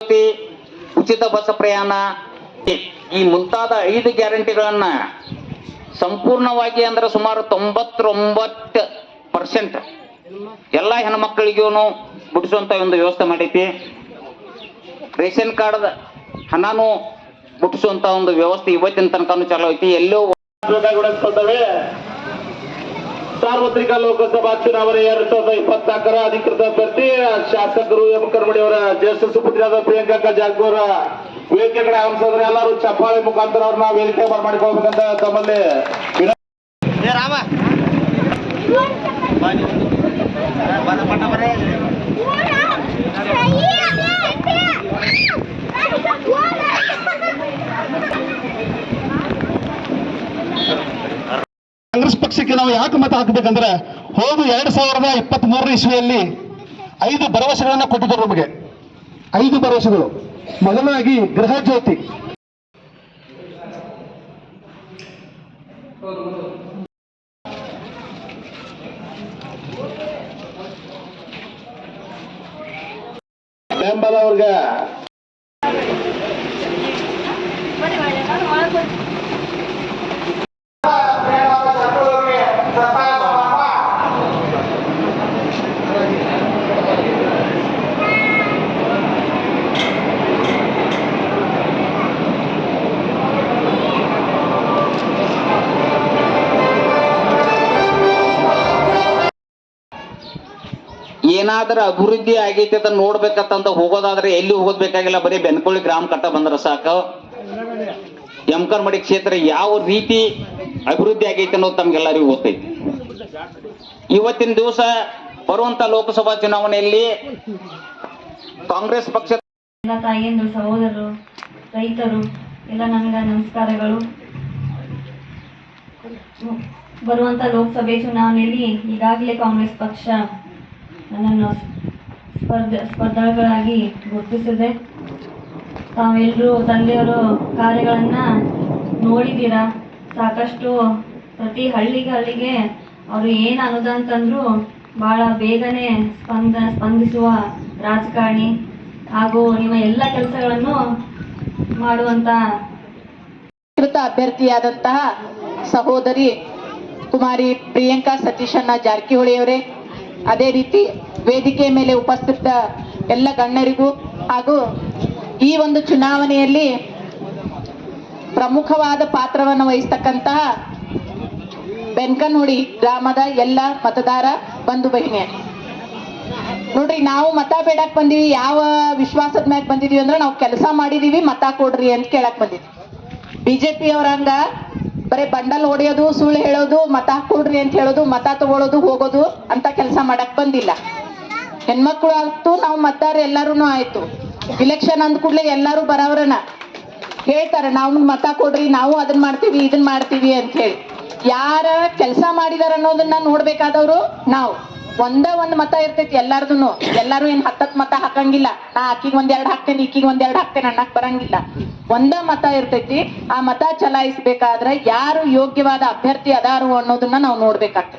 ಉಚಿತ ಬಸ್ ಪ್ರಯಾಣ ಈ ಮುಂತಾದ 5 ಗ್ಯಾರಂಟಿಗಳನ್ನ ಸಂಪೂರ್ಣವಾಗಿ ಅಂದ್ರೆ ಸುಮಾರು 99% ಎಲ್ಲ ಹೆಣ್ಮಕ್ಳಿಗೂ ಬಿಡಿಸುವಂತ ಒಂದು ವ್ಯವಸ್ಥೆ ಮಾಡೈತಿ. ರೇಷನ್ ಕಾರ್ಡ್ ಹಣನೂ ಬಿಡಿಸುವಂತ ಒಂದು ವ್ಯವಸ್ಥೆ ಇವತ್ತಿನ ತನಕನೂ ಚಾಲೂ ಐತಿ. ಎಲ್ಲೋ ಸಾರ್ವತ್ರಿಕ ಲೋಕಸಭಾ ಚುನಾವಣೆ 2024 ಅಧಿಕೃತ ಅಭ್ಯರ್ಥಿ ಶಾಸಕರು ಎಂ ಕರ್ಮಡಿ ಅವರ ಜ್ಯೇಷ್ಠ ಸುಪುತ್ರಿಯಾದ ಪ್ರಿಯಾಂಕಾ ಜಾರಕಿಹೊಳಿ ಅವರ ವೇದಿಕೆ ಕಡೆ ಆಗಮಿಸಿದ್ರೆ ಎಲ್ಲರೂ ಚಪ್ಪಾಳೆ ಮುಖಾಂತರ ಅವ್ರನ್ನ ವೇದಿಕೆ ಮಾಡಿಕೊಳ್ಬೇಕಂತ ತಮ್ಮಲ್ಲಿ ಕಾಂಗ್ರೆಸ್ ಪಕ್ಷಕ್ಕೆ ನಾವು ಯಾಕೆ ಮತ ಹಾಕಬೇಕಂದ್ರೆ ಹೋದ 2023 ಇಸ್ವಿಯಲ್ಲಿ 5 ಭರವಸೆಗಳನ್ನು ಕೊಟ್ಟಿದ್ದರು ನಮಗೆ. 5 ಭರವಸೆಗಳು. ಮೊದಲನಾಗಿ ಗೃಹ ಜ್ಯೋತಿ, ಬೆಂಬಲ ಅವ್ರಿಗೆ ಏನಾದ್ರೂ ಅಭಿವೃದ್ಧಿ ಆಗೈತೆ ಅಂತ ನೋಡ್ಬೇಕಂತ ಹೋಗೋದಾದ್ರೆ ಎಲ್ಲಿ ಹೋಗೋದ್ಬೇಕಾಗಿಲ್ಲ, ಬರೀ ಬೆನ್ಕೊಳ್ಳಿ ಗ್ರಾಮ ಕಟ್ಟ ಬಂದ್ರೆ ಸಾಕು. ಯಮಕರ್ಮಡಿ ಕ್ಷೇತ್ರ ಯಾವ ರೀತಿ ಅಭಿವೃದ್ಧಿ ಆಗೈತೆ ಅನ್ನೋದು ತಮ್ಗೆಲ್ಲರಿಗೂ ಗೊತ್ತೈತಿ. ಇವತ್ತಿನ ದಿವಸ ಬರುವಂತ ಲೋಕಸಭಾ ಚುನಾವಣೆಯಲ್ಲಿ ಕಾಂಗ್ರೆಸ್ ಪಕ್ಷ ಎಲ್ಲ ತಾಯಿಯಂದ್ರು, ಸಹೋದರರು, ರೈತರು ಎಲ್ಲ ನನಗೆ ನಮಸ್ಕಾರಗಳು. ಬರುವಂತ ಲೋಕಸಭೆ ಚುನಾವಣೆಯಲ್ಲಿ ಈಗಾಗಲೇ ಕಾಂಗ್ರೆಸ್ ಪಕ್ಷ ನನ್ನನ್ನು ಸ್ಪರ್ಧಾಗಳಾಗಿ ಗುರುತಿಸಿದೆ. ತಾವೆಲ್ಲರೂ ತಂದೆಯವರು ಕಾರ್ಯಗಳನ್ನು ನೋಡಿದ್ದೀರಾ. ಸಾಕಷ್ಟು ಪ್ರತಿ ಹಳ್ಳಿಗೆ ಅವರು ಏನು ಅನುದಾನ ತಂದರೂ ಭಾಳ ಬೇಗನೆ ಸ್ಪಂದಿಸುವ ರಾಜಕಾರಣಿ ಹಾಗೂ ನಿಮ್ಮ ಎಲ್ಲ ಕೆಲಸಗಳನ್ನು ಮಾಡುವಂಥ ಅಭ್ಯರ್ಥಿಯಾದಂತಹ ಸಹೋದರಿ ಕುಮಾರಿ ಪ್ರಿಯಾಂಕಾ ಸತೀಶಣ್ಣ ಜಾರಕಿಹೊಳಿ ಅವರೇ, ಅದೇ ರೀತಿ ವೇದಿಕೆ ಮೇಲೆ ಉಪಸ್ಥಿತ ಎಲ್ಲ ಗಣ್ಯರಿಗೂ ಹಾಗೂ ಈ ಒಂದು ಚುನಾವಣೆಯಲ್ಲಿ ಪ್ರಮುಖವಾದ ಪಾತ್ರವನ್ನು ವಹಿಸ್ತಕ್ಕಂತಹ ಬೆನ್ಕನಹುಡಿ ಗ್ರಾಮದ ಎಲ್ಲ ಮತದಾರ ಬಂಧು ಬಹಿನಿ ನೋಡ್ರಿ, ನಾವು ಮತ ಬೇಡಕ್ ಬಂದೀವಿ. ಯಾವ ವಿಶ್ವಾಸದ ಮ್ಯಾಗ ಬಂದಿದೀವಿ ಅಂದ್ರೆ ನಾವು ಕೆಲಸ ಮಾಡಿದೀವಿ, ಮತ ಕೊಡ್ರಿ ಅಂತ ಕೇಳಕ್ ಬಂದಿದ್ವಿ. ಬಿಜೆಪಿ ಅವ್ರಂಗ ಬರೀ ಬಂಡಲ್ ಹೊಡೆಯೋದು, ಸುಳ್ಳು ಹೇಳೋದು, ಮತ ಕೊಡ್ರಿ ಅಂತ ಹೇಳೋದು, ಮತ ತಗೊಳ್ಳೋದು, ಹೋಗೋದು ಅಂತ ಕೆಲಸ ಮಾಡಕ್ ಬಂದಿಲ್ಲ. ಹೆಣ್ಮಕ್ಳು ಆಯ್ತು, ನಾವು ಮತದಾರ ಎಲ್ಲರೂ ಆಯ್ತು. ಇಲೆಕ್ಷನ್ ಅಂದ ಕೂಡಲೇ ಎಲ್ಲರೂ ಬರೋವ್ರನ್ನ ಹೇಳ್ತಾರೆ, ನಾವು ಮತ ಕೊಡ್ರಿ, ನಾವು ಅದನ್ನ ಮಾಡ್ತೀವಿ ಇದನ್ನ ಮಾಡ್ತೀವಿ ಅಂತ ಹೇಳಿ. ಯಾರ ಕೆಲಸ ಮಾಡಿದಾರ ಅನ್ನೋದನ್ನ ನೋಡ್ಬೇಕಾದವ್ರು ನಾವು. ಒಂದು ಮತ ಇರ್ತೈತಿ ಎಲ್ಲಾರ್ದು. ಎಲ್ಲಾರು ಏನ್ 10 ಮತ ಹಾಕಂಗಿಲ್ಲ. ನಾ ಆಕಿಗೆ 1-2 ಹಾಕ್ತೇನೆ, ಈಕಿಗೆ 1-2 ಹಾಕ್ತೇನೆ ಅನ್ನಕ್ ಬರಂಗಿಲ್ಲ. ಮತ ಇರ್ತೈತಿ. ಆ ಮತ ಚಲಾಯಿಸ್ಬೇಕಾದ್ರೆ ಯಾರು ಯೋಗ್ಯವಾದ ಅಭ್ಯರ್ಥಿ ಅದಾರು ಅನ್ನೋದನ್ನ ನಾವು ನೋಡ್ಬೇಕಾಗ್ತೈತಿ.